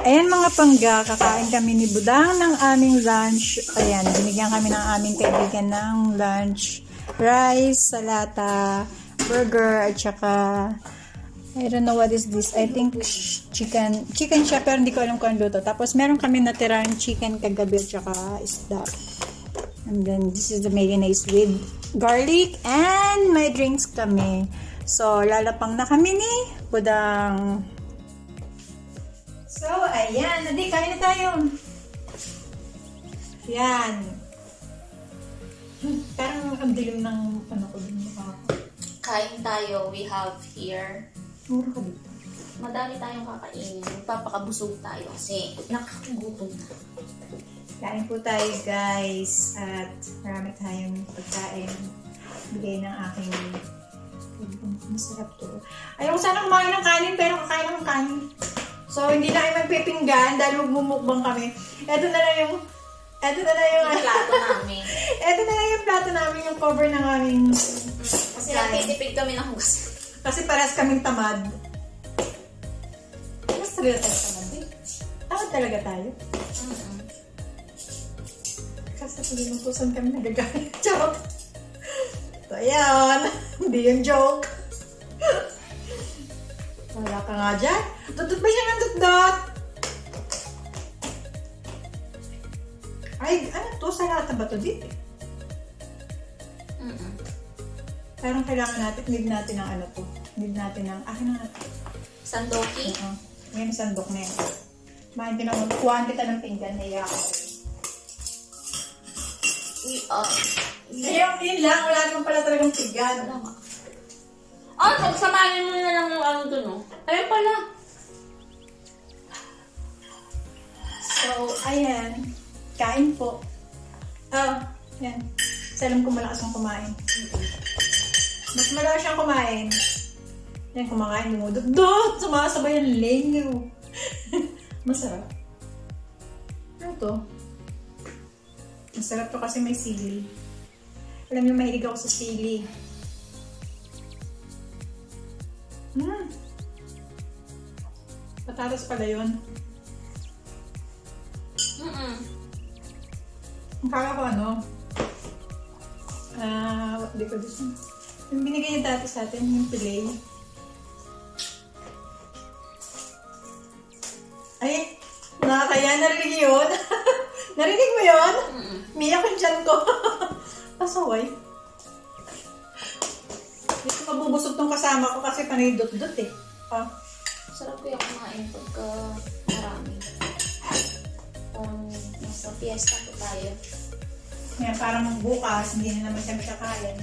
Ayan mga pangga, kakain kami ni Budang ng aming lunch. Ayan, binigyan kami ng aming kaibigan ng lunch. Rice, salata, burger, at saka I don't know what is this. I think chicken. Chicken siya pero hindi ko alam kung ano luto. Tapos meron kami natirang chicken kagabi at saka isda. And then this is the mayonnaise with garlic and may drinks kami. So lalapang na kami ni Budang. So, ayan. Nadi, kain na tayo. Yan. Parang ang dilim ng ano ko din. Kain tayo. We have here. Mura ka dito. Madami tayong kakainin. Magpapakabusog tayo kasi nakagutom na. Kain po tayo, guys. At marami tayong pagkain. Bigay ng aking masarap to. Ayaw ko sana kumain ng kanin pero kakain ng kanin. So, hindi na kayo magpipinggan dahil magmumukbang kami. Ito na lang yung plato namin. Ito na lang yung plato namin, yung cover ng aming kasi nagtitipid kami ng hugas. Kasi parehas kaming tamad. Mas talaga tayo tamad eh. Tamad talaga tayo. Kasi pag-inutusan kami nagagalit. Charot! So, ayan. Hindi yung joke. Wala ka nga dyan. Tutut ba siya ng tutut? Ay, ano to? Salata ba to dito? Parang kailangan natin, need natin ng ano to. Need natin ng, akin na natin. Sandoki? Yan, sandok na yan. Mahin ka naman, kuhaan kita ng pinggan na iya ako. Yun lang, wala naman pala talagang pinggan. Wala nga. Pagsamahin mo na lang yung ano dun, no? Ayun pala. So, ayan. Kain po. Yan. Kasi alam ko malakas ang kumain. Mas malakas siyang kumain. Yan, kumakain. Dumudot! Sumasabay yung lenyo. Masarap. Ano to? Masarap to kasi may sili. Alam niyo, mahilig ako sa sili. Patatas pala yun. Ang kala ko ano, what do you call this one? Yung binigay niya dati sa atin, yung fillet. Ay, nakakaya, narinig yun. Narinig mo yun? Miyak yung tiyan ko. Pasaway. Dito mabubusog tong kasama ko kasi panay dot-dot eh. Sarap ko yung kumain pagka marami. Nasa fiesta po tayo. Ngayon, parang bukas, hindi na naman kami kakain.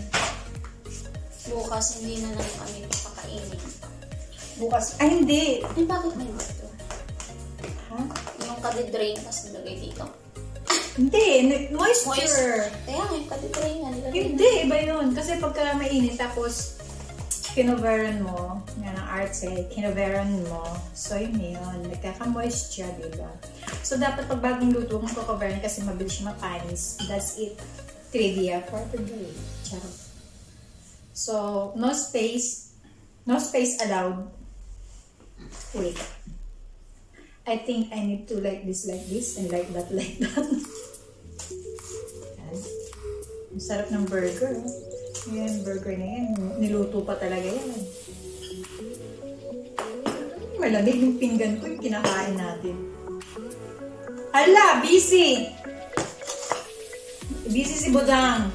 Bukas, hindi na naman kami kakainin. Bukas, ay hindi! Ay, bakit may dito? Ha? Yung kadidrain, tapos nilagay dito. Hindi, moisture. Kaya nga, yung kadidrain nga nilagay. Hindi, iba yun. Kasi pagka mainit, tapos kinoveran mo, yan ang art say, kinoveran mo. So, yun yun. Nagkaka-moisture, diba? So, dapat pag bagong luto, kung kukoveran kasi mabilis siya mapanis. That's it. Trivia for today. Charot. So, no space allowed. Wait. I think I need to like this, and like that, like that. Ang sarap ng burger. Yan, burger na yan. Niluto pa talaga yan. Malamig yung pinggan ko, yung kinakain natin. Hala, busy! Busy si Budang.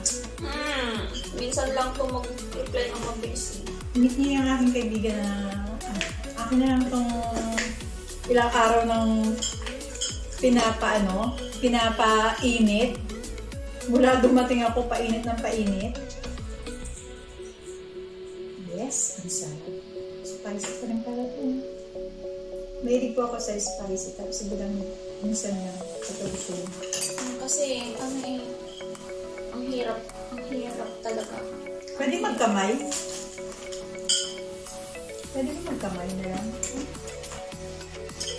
Minsan lang ito mag-reply ng mabilis. Meet niya yung aking kaibigan na akin na lang itong ilang araw ng pinapainit. Mula dumating ako, painit ng painit. Yes, ang sarap. Spicy pa rin pala ito. Mahilig po ako sa spicy. Tapos ibang minsan na katalusin. Kasi, ang hirap talaga. Pwede magkamay? Pwede magkamay na yan.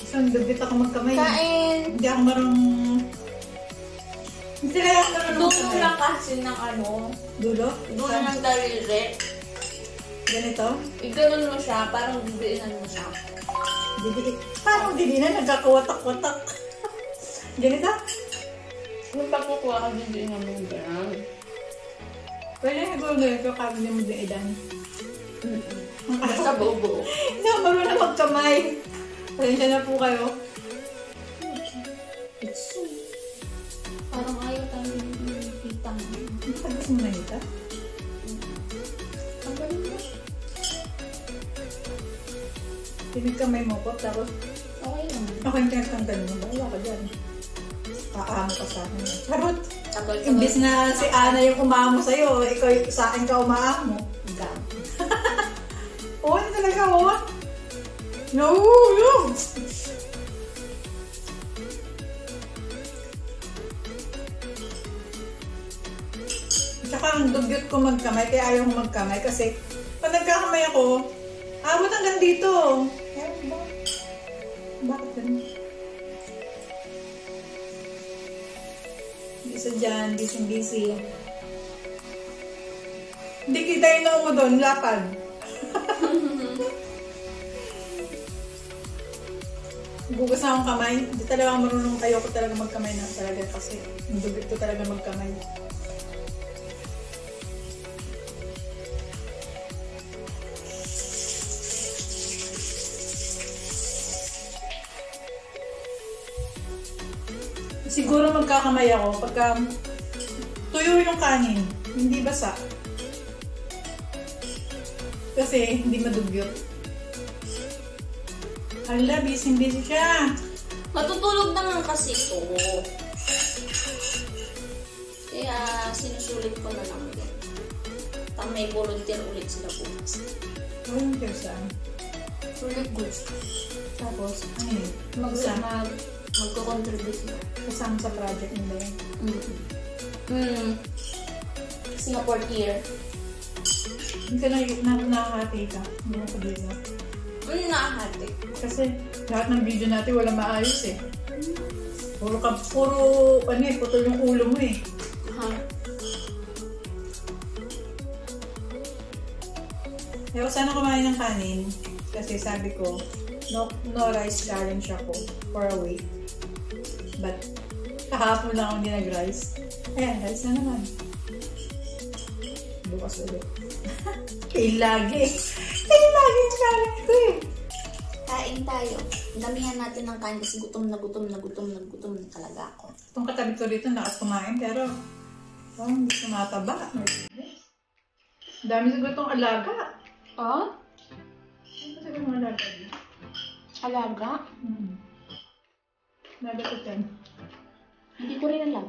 So, nagdabit ako magkamay. Kain! Hindi ako marunong... Hindi kaya ako marunong Dulo lang kasi ng ano. Dulo? Dulo ng daliri. Ganito? Iganon mo siya, parang bibiinan mo siya. Didi. Paano didi na nagkakawatak-watak? Ganito? Nung pagkukuha ka din ng mga Pwede siguro ganito, kami mo din idan. basta buo-buo. Hindi ako marunong magkamay. Pasensya na po kayo. It's so. Parang ayaw tayo ng pitang. Pagkas mo na ito? Ang galing mo. Pinagkamay mo po, tapos Okay lang. ako yung tinagtanggal mo. Bawa ka dyan. Paamo ka sa akin. Charot! Tagal-tagal. Imbis na si Ana yung umaamo sa'yo, ikaw sa akin ka umaamo. Gam. Oo, yun talaga, oo. No, no! Tsaka ang dugyot ko magkamay, kaya ayaw ko magkamay kasi pag nagkakamay ako, abot hanggang dito. Bakit ganun? Isa dyan, gising-gising. Hindi kita yung noo mo doon, lapad. Bugas na akong kamay. Hindi talaga ako marunong, ayoko talaga magkamay na talaga kasi ang dugit ko talaga magkamay. Siguro magkakamay ako pagka tuyo yung kanin, hindi basa. Kasi hindi madugyot. Hala, busy-busy siya. Matutulog naman kasi ito. Kaya sinusulit ko na lang din. May volunteer ulit sila bukas. Volunteer saan? Ulit good. Tapos, ano yun? Magko-contribute sila. Kasama sa project nila yun. Singapore year. Hindi ka nakakati ka. Hindi mo pag-iisa. Nakahati. Kasi lahat ng video natin wala maayos eh. Puro putol yung ulo mo eh. Pero sana kumain ng kanin. Kasi sabi ko, no rice challenge ako for a week. But, kahapon lang ako hindi nag-rice. Ayan, rice na naman. Bukas ulit. Lagi yung challenge ko eh. Kain tayo. Damihan natin ng kain kasi gutom na talaga ako. Itong katabi ko dito, nakas kumain, pero hindi tumataba. Dami siguro itong alaga. Oh? Ano siguro yung alaga dito? Alaga? Alaga ko dyan. Hindi ko rin alam.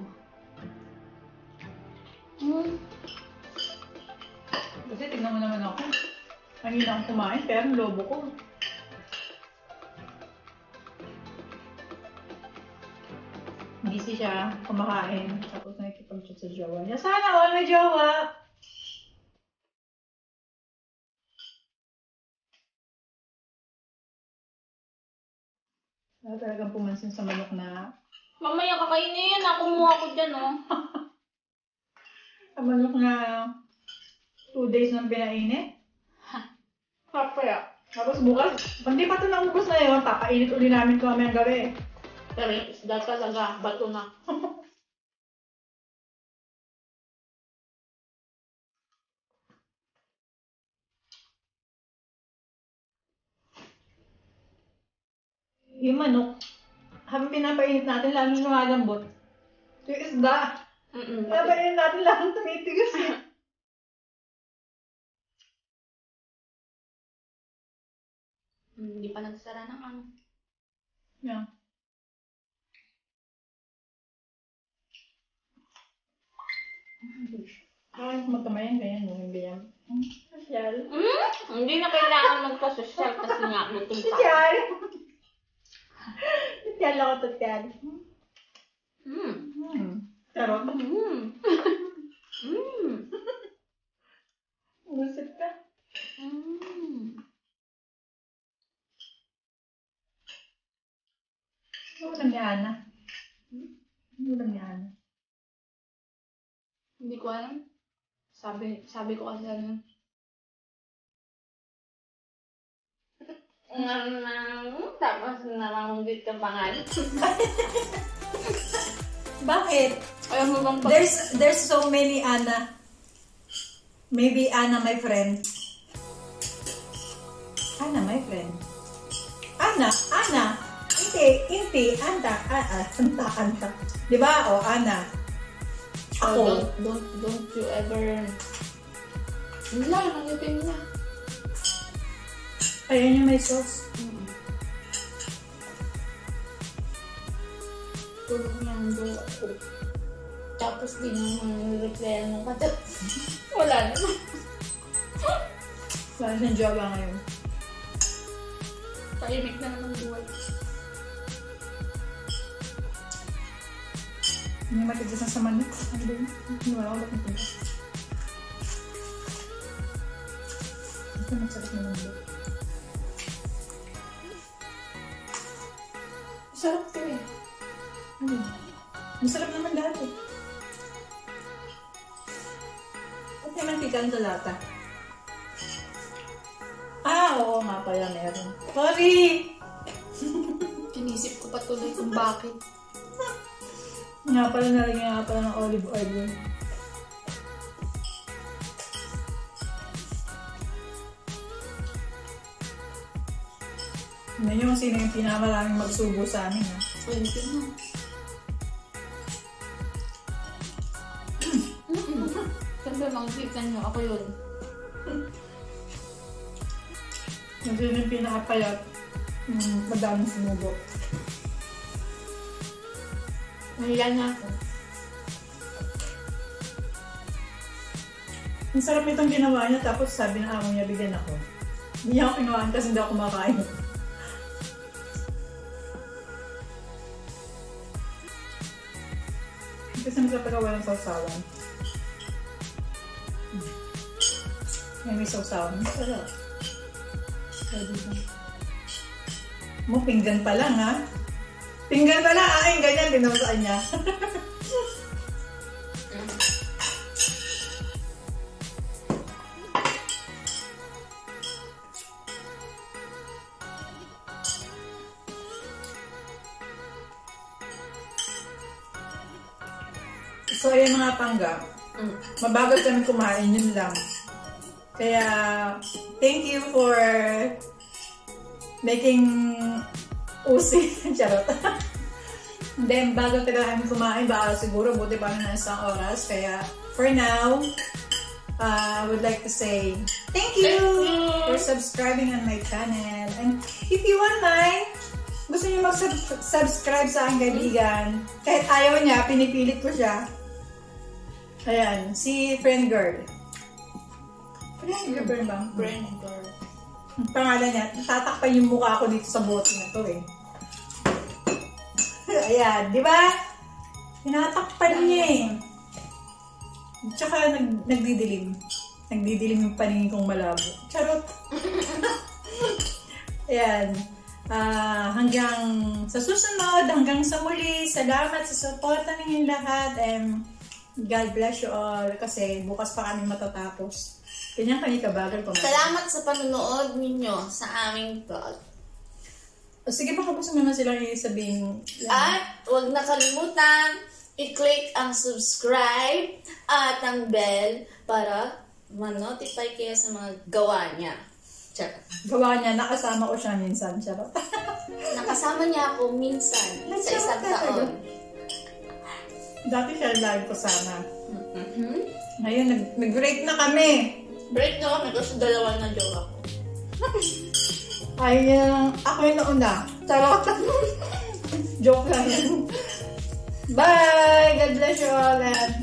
Kasi tignan mo naman ako. Kanina akong kumain, pero ang lobo ko. Busy siya, kumakain, tapos nakikipag-chat sa jowa niya. Sana all may jowa! Wala talagang pumansin sa manok na... Mamaya kakainin. Kumuha ko dyan, oh. Sa manok na 2 days nang pinainit. Kaya. Tapos bukas, hindi pa ito naubos na yun, papainit uli namin ito mamayang gabi. Pero yung isda talaga, bato na. Yung manok, habang pinapainit natin, lalo lumalambot. Yung isda, pinapainit natin, lalo tumitigas eh. Hindi pa nagsara ng ano. Yeah. Bakit magkamayan ganyan mo? Hindi yan. Sosyal. Hindi na kailangan magpa-social kasi nga gutom pa. Sosyal! Sosyal ako, sosyal. Charot. Gusit ka. Ano ulam ni Ana? Ano ulam ni Ana? Hindi ko alam. Sabi ko kasi ano. Tapos namangunggit kang pangalan. Bakit? Ayaw mo bang There's so many Anna. Maybe Anna, my friend. Anna, my friend. Anna. Inti, Anta. Di ba? O, Anna. Ako. Don't you ever... Wala, nangyapin na. Ayun yung may sauce. Tulog niyang doon ako. Tapos di naman replyan ng katat. Wala naman. Wala siyang jowa ngayon. Tahimik na naman buhay. Hindi matigas na sa manok. Ano ba yun? Hindi wala ko bakit. Ito masarap na lang doon. Masarap to eh. Masarap naman lahat eh. Ba't may mantikaan sa lata? Oo nga pala meron. Sorry! Pinisip ko pa tuloy kung bakit. Nga pala nalagyan nga pala ng olive oil yun. Hindi nyo kung sino yung pinakamaraming magsubo sa amin ha. 20 na. Siyempre, mag-click nyo. Ako yun. Yung sino yung pinakapayat. Madaming sumubo. Nahiya na ako. Ang sarap itong ginawa niya tapos sabi ng amo niya bigyan ako. Hindi niya ako pinawaan kasi hindi ako kumakain. Kasi masarap pagka walang sausawan. May sausawan. Masarap. Mo, pinggan pa lang ha. Pinggan pa lang. Ay, ganyan. Din naman sa kanya. So, ayan mga pangga. Mabagal kami kumain, yun lang. Kaya, thank you for making usi. Charot. Then, bago talaga kami kumain, baka siguro buti pa na isang oras. Kaya, for now, I would like to say thank you for subscribing on my channel. And if you want mine, gusto niyo mag-subscribe sa aking kaibigan. Kahit ayaw niya, pinipilit ko siya. Ayan, si Friend Girl. Friend Girl ba? Friend Girl. Ang pangalan niya, tatakpan yung mukha ko dito sa bote na to eh. Ayan, di ba? Tinatakpan niya eh. Tsaka nagdidilim. Nagdidilim yung paningin kong malabo. Charot! Ayan. Hanggang sa susunod, hanggang sa muli. Salamat sa suporta ninyong lahat. And God bless you all. Kasi bukas pa kami matatapos. Ganyan kami kabagal ko. Salamat sa panonood ninyo sa aming vlog. Sige, baka gusto mo naman silang sabihin. At huwag nakalimutan i-click ang subscribe at ang bell para ma-notify kayo sa mga gawa niya. Charot. Gawa niya, nakasama ko siya minsan. Charot. Nakasama niya ako minsan sa isang taon. Dati siya lagi kasama. Ngayon, nag-break na kami. Break na kami kasi dalawa na jowa ko. Ay, ako yung nauna. Charot. Joke lang. Bye! God bless you all and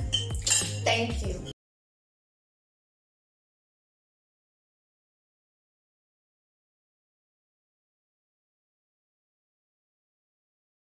Thank you.